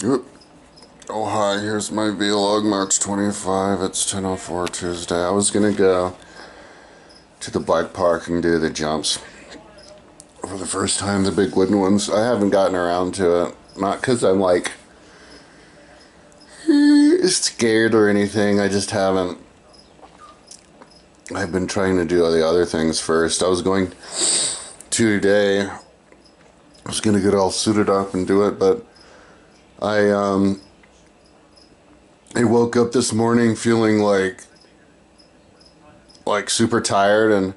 Oop. Oh hi, here's my vlog, March 25. It's 10:04 Tuesday. I was gonna go to the bike park and do the jumps for the first time, the big wooden ones. I haven't gotten around to it. Not because I'm like scared or anything. I just haven't. I've been trying to do the other things first. I was going to today. I was gonna get all suited up and do it, but I woke up this morning feeling like super tired, and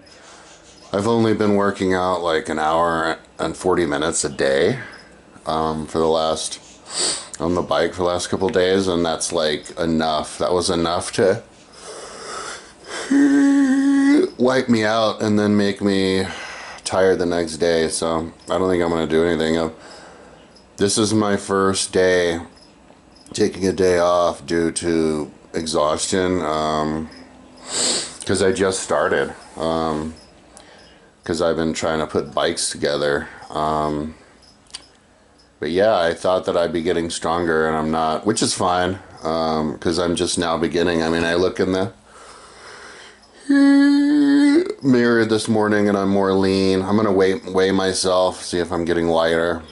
I've only been working out like an hour and 40 minutes a day for the last on the bike for the last couple of days, and that's like enough. That was enough to wipe me out and then make me tired the next day. So I don't think I'm gonna do anything. This is my first day taking a day off due to exhaustion, because I just started, because I've been trying to put bikes together, but yeah, I thought that I'd be getting stronger, and I'm not, which is fine, because I'm just now beginning. I mean, I look in the mirror this morning and I'm more lean. I'm gonna weigh myself, see if I'm getting lighter.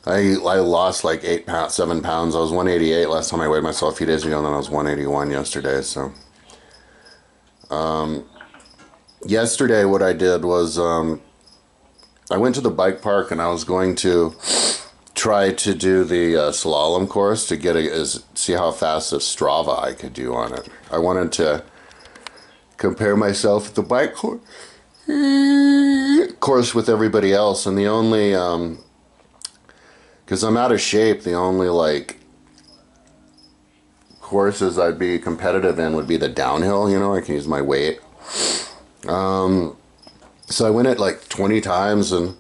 I lost like 7 pounds. I was 188 last time I weighed myself a few days ago, and then I was 181 yesterday. So, yesterday what I did was I went to the bike park and I was going to try to do the slalom course to see how fast the Strava I could do on it. I wanted to compare myself with the bike course with everybody else, and the only because I'm out of shape, the only like courses I'd be competitive in would be the downhill. You know, I can use my weight. So I went it like 20 times, and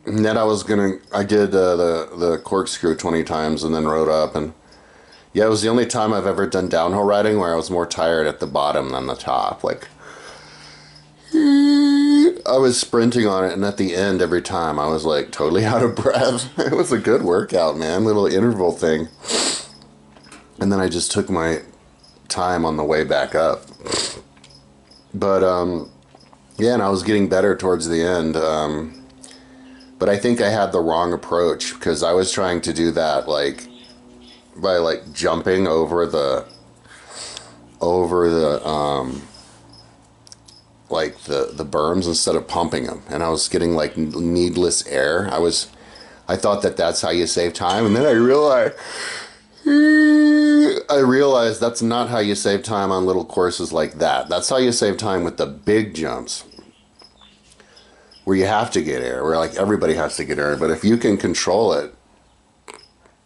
then I did the Corkscrew 20 times, and then rode up, and yeah, it was the only time I've ever done downhill riding where I was more tired at the bottom than the top. Like, I was sprinting on it, and at the end, every time, I was like totally out of breath. It was a good workout, man. Little interval thing. And then I just took my time on the way back up. But, yeah, and I was getting better towards the end. But I think I had the wrong approach, because I was trying to do that, like, by, like, jumping over the like the berms instead of pumping them, and I was getting like needless air. I thought that that's how you save time, and then I realized that's not how you save time on little courses like that. That's how you save time with the big jumps, where you have to get air, where like everybody has to get air. But if you can control it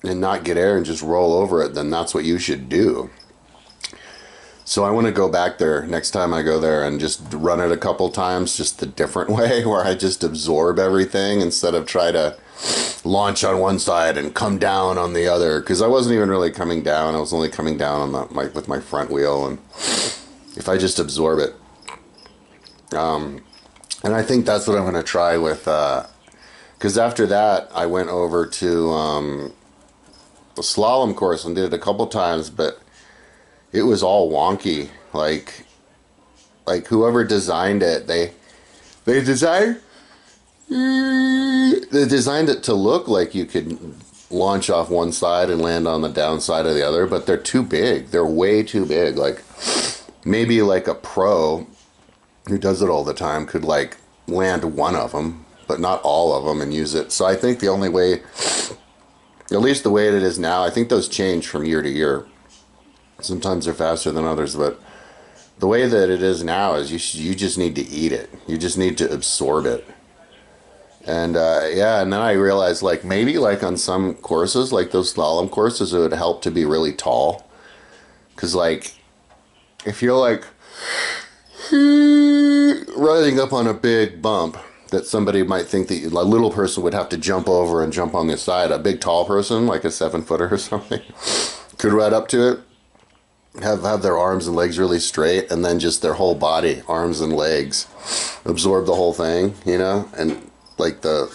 and not get air and just roll over it, then that's what you should do. So I want to go back there next time I go there and just run it a couple times, just the different way, where I just absorb everything instead of try to launch on one side and come down on the other. Because I wasn't even really coming down. I was only coming down on with my front wheel, and if I just absorb it. And I think that's what I'm going to try with, because after that I went over to the slalom course and did it a couple times, but it was all wonky. Like whoever designed it, they designed it to look like you could launch off one side and land on the downside of the other, but they're too big. They're way too big. Like, maybe like a pro who does it all the time could like land one of them, but not all of them, and use it. So I think the only way, at least the way it is now, I think those change from year to year. Sometimes they're faster than others, but the way that it is now is you just need to eat it. You just need to absorb it. And yeah, and then I realized, like, maybe like on some courses, like those slalom courses, it would help to be really tall. Because like, if you're like riding up on a big bump that somebody might think that a little person would have to jump over and jump on the side, a big tall person, like a 7-footer or something, could ride up to it, have their arms and legs really straight, and then just their whole body, arms and legs, absorb the whole thing, you know, and like the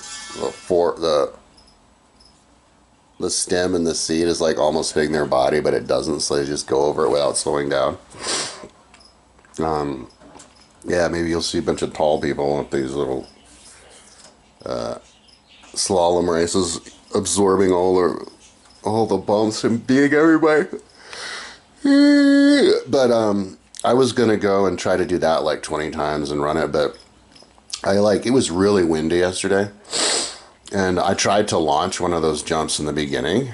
the stem and the seat is like almost hitting their body, but it doesn't, so they just go over it without slowing down. Yeah, maybe you'll see a bunch of tall people with these little slalom races, absorbing all the bumps and beating everybody. But I was gonna go and try to do that like 20 times and run it, but it was really windy yesterday, and I tried to launch one of those jumps in the beginning,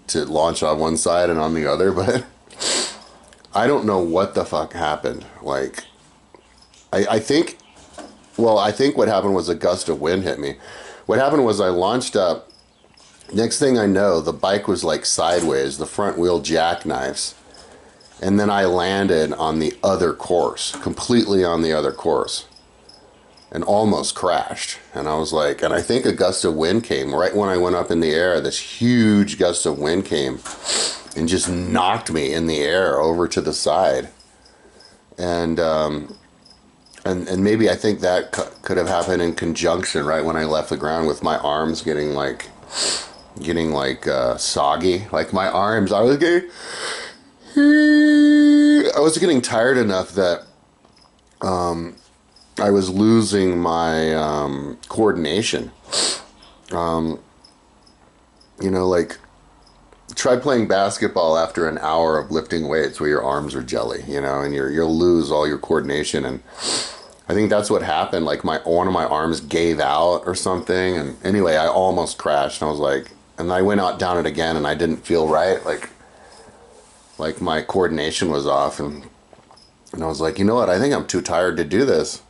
to launch on one side and on the other, but I don't know what the fuck happened. Like, I think what happened was a gust of wind hit me. What happened was I launched up. Next thing I know, the bike was like sideways, the front wheel jackknifes. And then I landed on the other course, completely on the other course, and almost crashed. And I was like, and I think a gust of wind came right when I went up in the air. This huge gust of wind came and just knocked me in the air over to the side. And maybe I think that could have happened in conjunction right when I left the ground, with my arms getting soggy. Like my arms, I was getting tired enough that I was losing my coordination. Like, try playing basketball after an hour of lifting weights where your arms are jelly, and you'll lose all your coordination. And I think that's what happened. Like, one of my arms gave out or something. And anyway, I almost crashed. And I was like, and I went out down it again, and I didn't feel right. Like my coordination was off, and I was like, you know what? I think I'm too tired to do this.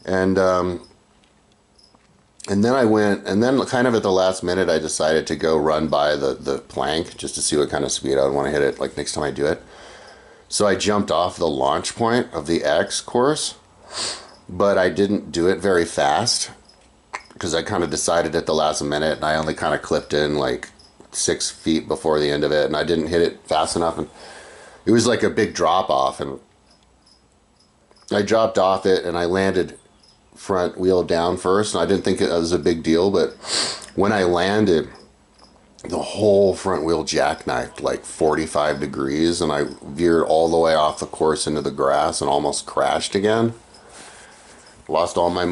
And then I went, and then kind of at the last minute, I decided to go run by the plank just to see what kind of speed I would want to hit it, like, next time I do it. So I jumped off the launch point of the X course, but I didn't do it very fast because I kind of decided at the last minute, and I only kind of clipped in like 6 feet before the end of it, and I didn't hit it fast enough, and it was like a big drop off, and I dropped off it, and I landed front wheel down first, and I didn't think it was a big deal, but when I landed, the whole front wheel jackknifed like 45 degrees, and I veered all the way off the course into the grass and almost crashed again. Lost all my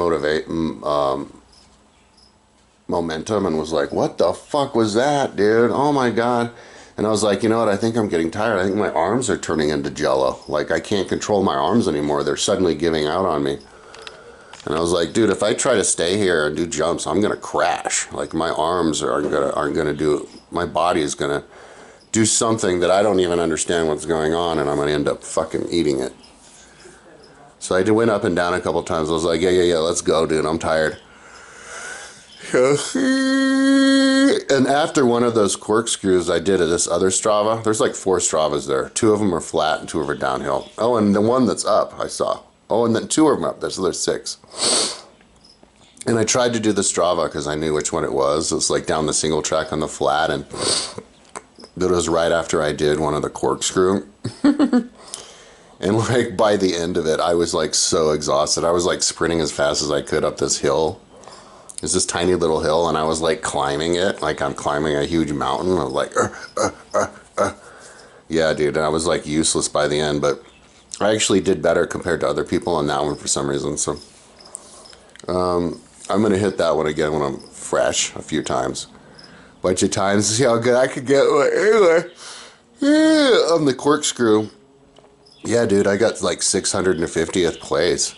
momentum, and was like, what the fuck was that, dude? Oh my god. And I was like, you know what, I think I'm getting tired. I think my arms are turning into jello. Like, I can't control my arms anymore. They're suddenly giving out on me. And I was like, dude, if I try to stay here and do jumps, I'm gonna crash. Like, my arms aren't gonna do, my body is gonna do something that I don't even understand what's going on, and I'm gonna end up fucking eating it. So I went up and down a couple times. I was like, yeah, let's go, dude, I'm tired. And after one of those corkscrews, I did this other Strava. There's like 4 Stravas there. 2 of them are flat and 2 of them are downhill. Oh, and the one that's up, I saw. Oh, and then 2 of them up there, so there's 6. And I tried to do the Strava because I knew which one it was. It was like down the single track on the flat, and it was right after I did one of the corkscrew. And like by the end of it, I was like so exhausted. I was like sprinting as fast as I could up this hill. It's this tiny little hill, and I was like climbing it, like I'm climbing a huge mountain. I was like, yeah, dude. And I was like useless by the end, but I actually did better compared to other people on that one for some reason. So I'm gonna hit that one again when I'm fresh a few times, bunch of times to see how good I could get. Anyway, on the corkscrew, yeah, dude, I got like 650th place.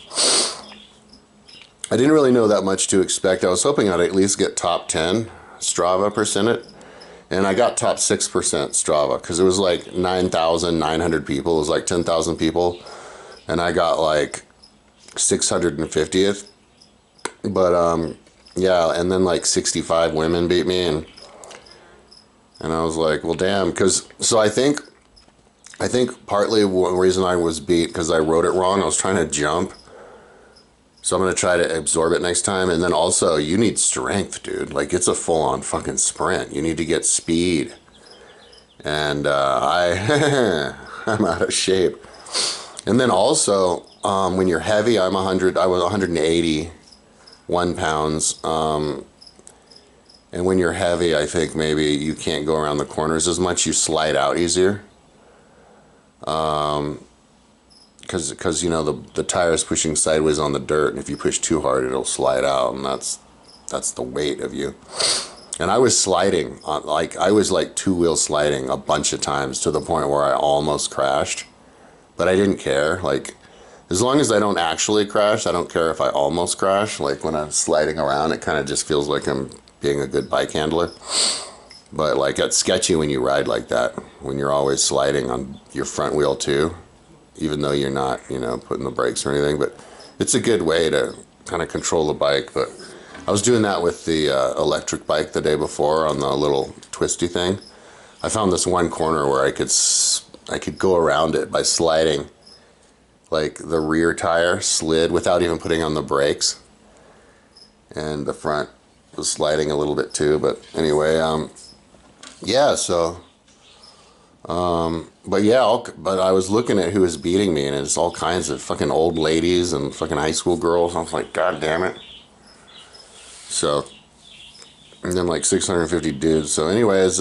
I didn't really know that much to expect. I was hoping I'd at least get top 10 Strava percent, and I got top 6% Strava because it was like 9,900 people. It was like 10,000 people, and I got like 650th. But yeah, and then like 65 women beat me, and I was like, well, damn. So I think partly one reason I was beat because I wrote it wrong. I was trying to jump. So I'm going to try to absorb it next time. And then also, you need strength, dude. Like, it's a full-on fucking sprint. You need to get speed. And I'm out of shape. And then also, when you're heavy, I was 181 pounds. And when you're heavy, I think maybe you can't go around the corners as much. You slide out easier. Because you know the tire's pushing sideways on the dirt, and if you push too hard, it'll slide out, and that's the weight of you. And I was sliding on, like I was like two-wheel sliding a bunch of times to the point where I almost crashed, but I didn't care. Like, as long as I don't actually crash, I don't care if I almost crash. Like when I'm sliding around, it kind of just feels like I'm being a good bike handler. But like, it's sketchy when you ride like that, when you're always sliding on your front wheel too, even though you're not, you know, putting the brakes or anything. But it's a good way to kind of control the bike. But I was doing that with the electric bike the day before on the little twisty thing. I found this one corner where I could go around it by sliding. Like the rear tire slid without even putting on the brakes, and the front was sliding a little bit too. But anyway, yeah. So, but yeah. But I was looking at who was beating me, and it's all kinds of fucking old ladies and fucking high school girls. I was like, God damn it. So, and then like 650 dudes. So anyways,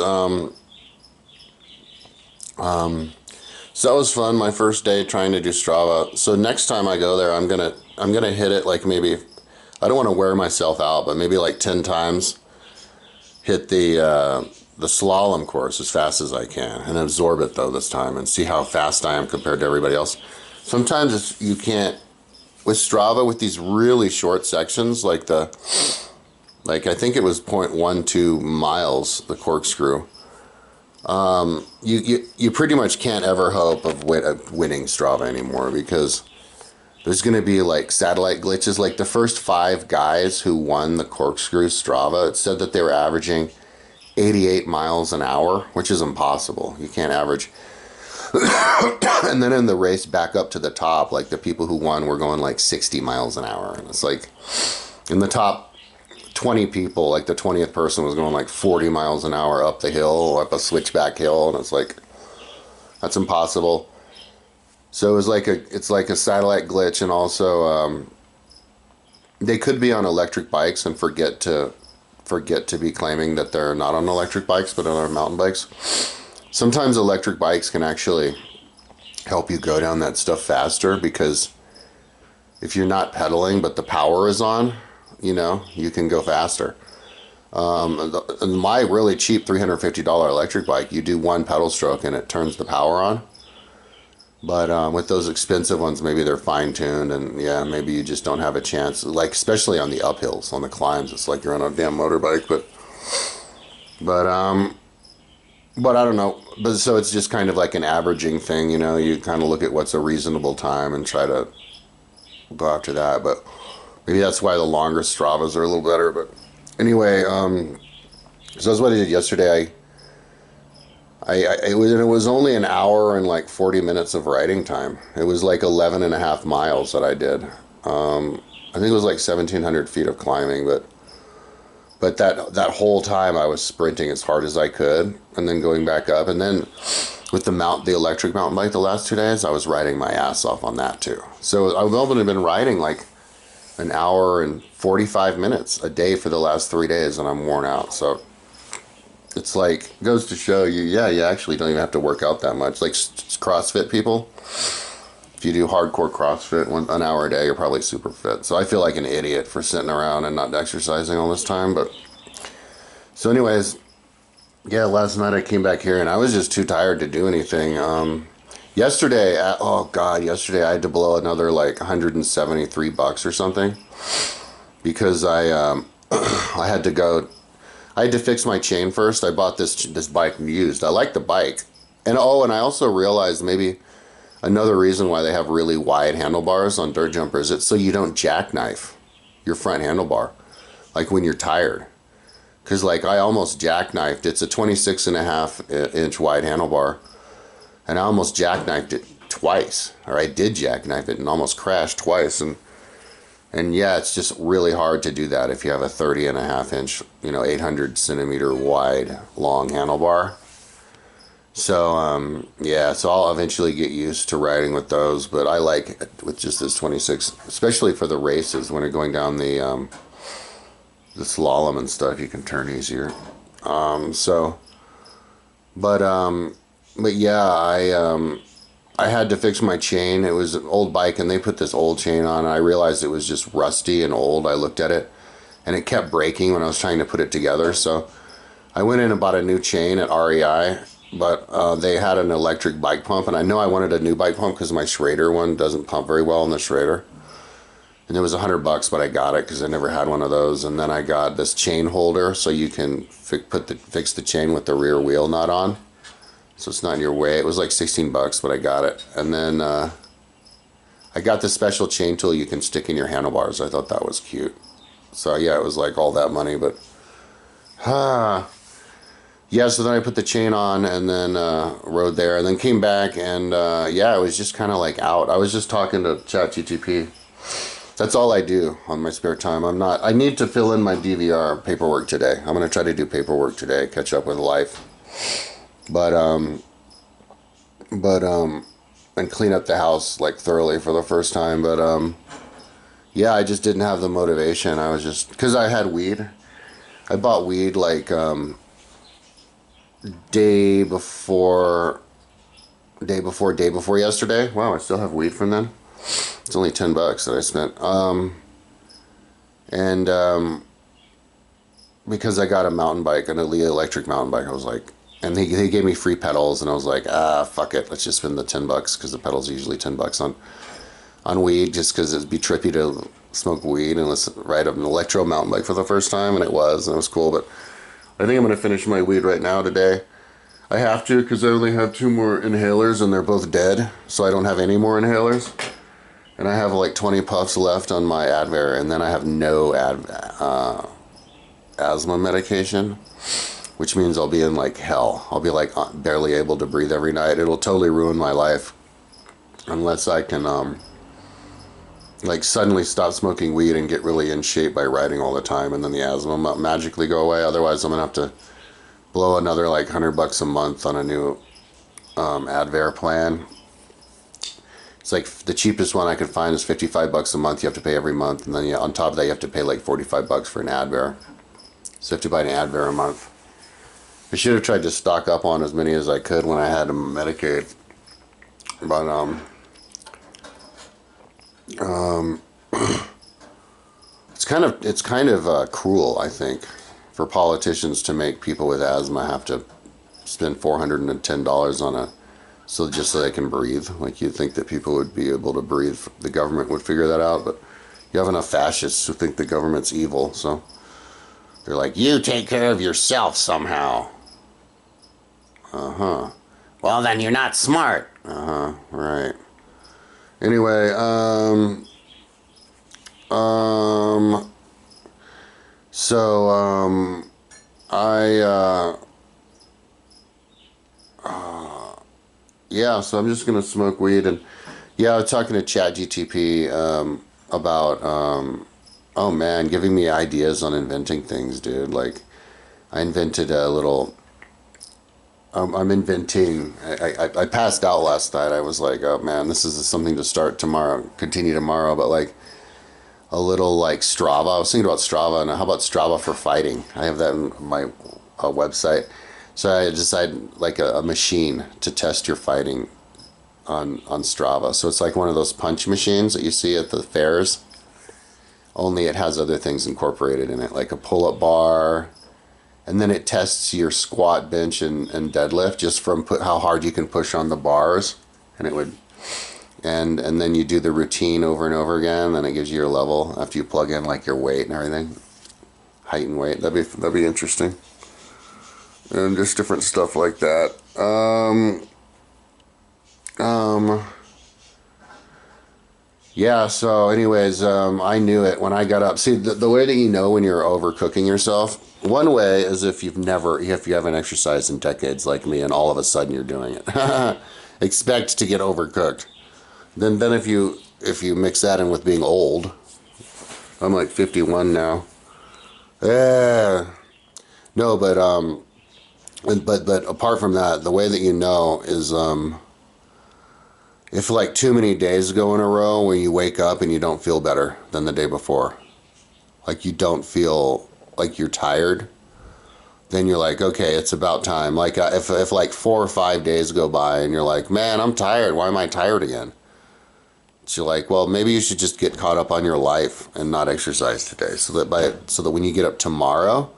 so that was fun, my first day trying to do Strava. So next time I go there, I'm gonna hit it like maybe, I don't want to wear myself out, but maybe like 10 times, hit the slalom course as fast as I can, and absorb it though this time, and see how fast I am compared to everybody else. Sometimes you can't, with Strava, with these really short sections, like I think it was 0.12 miles, the Corkscrew. You pretty much can't ever hope of winning Strava anymore, because there's going to be like satellite glitches. Like the first 5 guys who won the Corkscrew Strava, it said that they were averaging 88 miles an hour, which is impossible. You can't average. And then in the race back up to the top, like the people who won were going like 60 miles an hour. And it's like in the top 20 people, like the 20th person was going like 40 miles an hour up the hill, up a switchback hill, and it's like, that's impossible. So it's like a satellite glitch. And also they could be on electric bikes and forget to be claiming that they're not on electric bikes but on mountain bikes. Sometimes electric bikes can actually help you go down that stuff faster, because if you're not pedaling but the power is on, you know, you can go faster. My really cheap $350 electric bike, you do one pedal stroke and it turns the power on. But with those expensive ones, maybe they're fine-tuned, and yeah, maybe you just don't have a chance. Like, especially on the uphills, on the climbs, it's like you're on a damn motorbike. But I don't know. But so it's just kind of like an averaging thing, you know. You kind of look at what's a reasonable time and try to go after that. But maybe that's why the longer Stravas are a little better. But anyway, so that's what I did yesterday. It was only an hour and like 40 minutes of riding time. It was like 11 and a half miles that I did. I think it was like 1,700 feet of climbing, but that whole time I was sprinting as hard as I could, and then going back up. And then with the electric mountain bike the last 2 days, I was riding my ass off on that too. So I've only been riding like an hour and 45 minutes a day for the last 3 days, and I'm worn out. So it's like, goes to show you, yeah, you actually don't even have to work out that much. Like CrossFit people, if you do hardcore CrossFit an hour a day, you're probably super fit. So I feel like an idiot for sitting around and not exercising all this time. But so anyways, yeah, last night I came back here and I was just too tired to do anything. Yesterday I had to blow another like $173 or something, because I had to fix my chain first. I bought this bike used. I like the bike. And I also realized maybe another reason why they have really wide handlebars on dirt jumpers, it's so you don't jackknife your front handlebar, like when you're tired. Because like I almost jackknifed, it's a 26.5 inch wide handlebar, and I almost jackknifed it twice. Or I did jackknife it and almost crashed twice. And yeah, it's just really hard to do that if you have a 30.5 inch, 800 centimeter wide, long handlebar. So, yeah, so I'll eventually get used to riding with those, but I like it with just this 26, especially for the races when you're going down the the slalom and stuff, you can turn easier. So, but yeah, I had to fix my chain. It was an old bike, and they put this old chain on. I realized it was just rusty and old. I looked at it, and it kept breaking when I was trying to put it together. So I went in and bought a new chain at REI, but they had an electric bike pump, and I know I wanted a new bike pump because my Schrader one doesn't pump very well in the Schrader. And it was $100, but I got it because I never had one of those. And then I got this chain holder, so you can fix the chain with the rear wheel nut on, so it's not in your way. It was like $16, but I got it. And then I got this special chain tool you can stick in your handlebars. I thought that was cute. So yeah, it was like all that money, but yeah. So then I put the chain on and then rode there, and then came back, and yeah, it was just kind of like out. I was just talking to ChatGTP. That's all I do on my spare time. I need to fill in my DVR paperwork today. I'm going to try to do paperwork today, catch up with life. And clean up the house like thoroughly for the first time. But yeah, I just didn't have the motivation. I was just, because I had weed. I bought weed like day before yesterday. Wow, I still have weed from then. It's only $10 that I spent. Because I got a mountain bike, an electric mountain bike, I was like, and he gave me free pedals, and I was like, fuck it, let's just spend the $10 because the pedals are usually $10 on weed, just because it'd be trippy to smoke weed and let's ride an electro mountain bike for the first time, and it was cool. But I think I'm gonna finish my weed right now today. I have to because I only have 2 more inhalers and they're both dead, so I don't have any more inhalers. And I have like 20 puffs left on my Advair, and then I have no asthma medication, which means I'll be in like hell. I'll be like barely able to breathe every night. It'll totally ruin my life unless I can like suddenly stop smoking weed and get really in shape by riding all the time, and then the asthma might magically go away. Otherwise, I'm gonna have to blow another like $100 a month on a new Advair plan. It's like the cheapest one I could find is $55 a month. You have to pay every month, and then on top of that, you have to pay like $45 for an Advair. So you have to buy an Advair a month. I should have tried to stock up on as many as I could when I had Medicaid, but it's kind of cruel, I think, for politicians to make people with asthma have to spend $410 on just so they can breathe. Like, you'd think that people would be able to breathe. The government would figure that out, but you have enough fascists who think the government's evil, so they're like, you take care of yourself somehow. Well, then you're not smart. Right. Anyway, yeah, so I'm just gonna smoke weed, and yeah, I was talking to ChatGTP about oh man, giving me ideas on inventing things, dude. Like, I invented a little. I'm inventing. I passed out last night. I was like, oh man, this is something to start tomorrow, continue tomorrow. But like a little like Strava. I was thinking about Strava, and how about Strava for fighting? I have that in my website. So I decided like a machine to test your fighting on Strava. So it's like one of those punch machines that you see at the fairs. Only it has other things incorporated in it, like a pull-up bar. And then it tests your squat, bench, and deadlift just from how hard you can push on the bars, and it would, and then you do the routine over and over again. Then it gives you your level after you plug in like your weight and everything, height and weight. That'd be interesting, and just different stuff like that. Yeah. So, anyways, I knew it when I got up. See, the way that you know when you're overcooking yourself. One way is if you haven't exercised in decades like me, and all of a sudden you're doing it. Expect to get overcooked. Then if you mix that in with being old, I'm like 51 now. No, but apart from that, the way that you know is if like too many days go in a row where you wake up and you don't feel better than the day before, like you don't feel like you're tired, then you're like, okay, it's about time. Like if like 4 or 5 days go by and you're like, man, I'm tired. Why am I tired again? So you're like, well, maybe you should just get caught up on your life and not exercise today, so that when you get up tomorrow,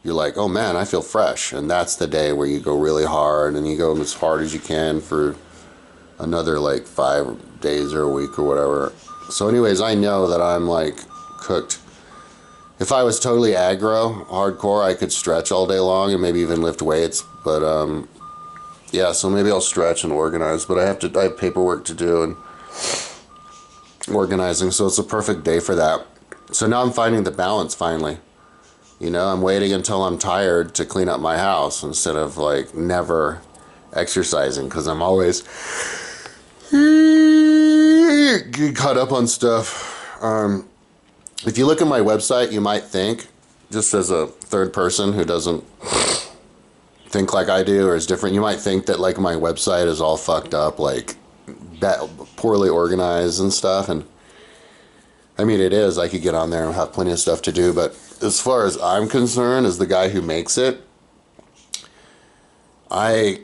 you're like, oh man, I feel fresh. And that's the day where you go really hard, and you go as hard as you can for another like 5 days or a week or whatever. So anyways, I know that I'm like cooked. If I was totally aggro, hardcore, I could stretch all day long and maybe even lift weights. But yeah, so maybe I'll stretch and organize. But I have paperwork to do and organizing, so it's a perfect day for that. So now I'm finding the balance finally. You know, I'm waiting until I'm tired to clean up my house instead of like never exercising, because I'm always get caught up on stuff. If you look at my website, you might think, just as a third person who doesn't think like I do or is different, you might think that like my website is all fucked up, like poorly organized and stuff. And I mean, it is. I could get on there and have plenty of stuff to do, but as far as I'm concerned, as the guy who makes it, I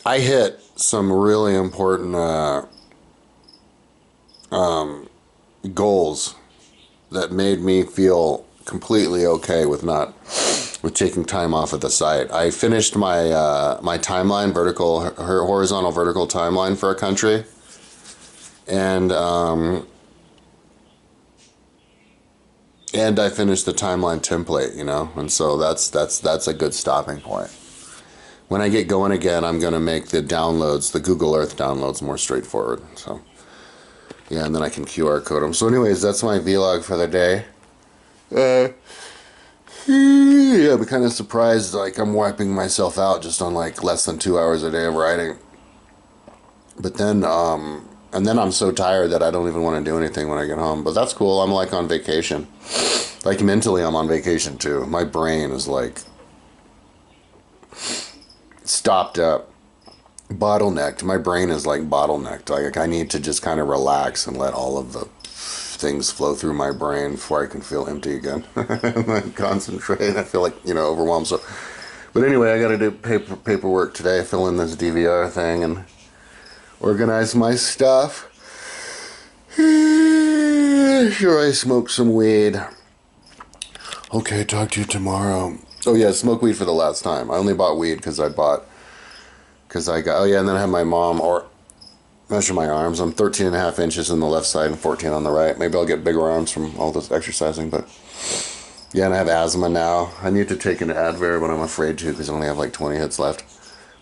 hit some really important goals that made me feel completely okay with taking time off of the site. I finished my my timeline, horizontal vertical timeline for a country, and I finished the timeline template, you know, and so that's a good stopping point. When I get going again, I'm going to make the downloads, the Google Earth downloads, more straightforward. So yeah, and then I can QR code them. So anyways, that's my vlog for the day. Yeah, I'm kind of surprised, like I'm wiping myself out just on like less than 2 hours a day of riding. But then, and then I'm so tired that I don't even want to do anything when I get home. But that's cool. I'm like on vacation. Like mentally, I'm on vacation too. My brain is like stopped up, bottlenecked. My brain is like bottlenecked. Like I need to just kind of relax and let all of the things flow through my brain before I can feel empty again. And concentrate. I feel like, you know, overwhelmed. So, but anyway, I got to do paperwork today. Fill in this DVR thing and organize my stuff. Sure, I smoke some weed. Okay, talk to you tomorrow. Oh yeah, smoke weed for the last time. I only bought weed because I got, oh yeah, and then I had my mom measure my arms. I'm 13.5 inches in the left side and 14 on the right. Maybe I'll get bigger arms from all this exercising, but yeah, and I have asthma now. I need to take an Advair, but I'm afraid to because I only have like 20 hits left.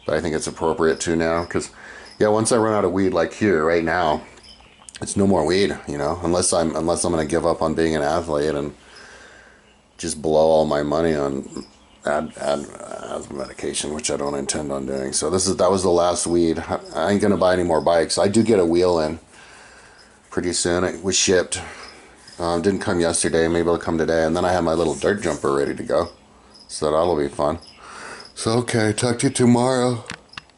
But I think it's appropriate to now because, yeah, once I run out of weed, like here right now, it's no more weed, you know, unless I'm going to give up on being an athlete and just blow all my money on asthma medication, which I don't intend on doing. So that was the last weed. I ain't gonna buy any more bikes. I do get a wheel in pretty soon. It was shipped. Didn't come yesterday. Maybe it'll come today. And then I have my little dirt jumper ready to go. So that'll be fun. So okay, talk to you tomorrow.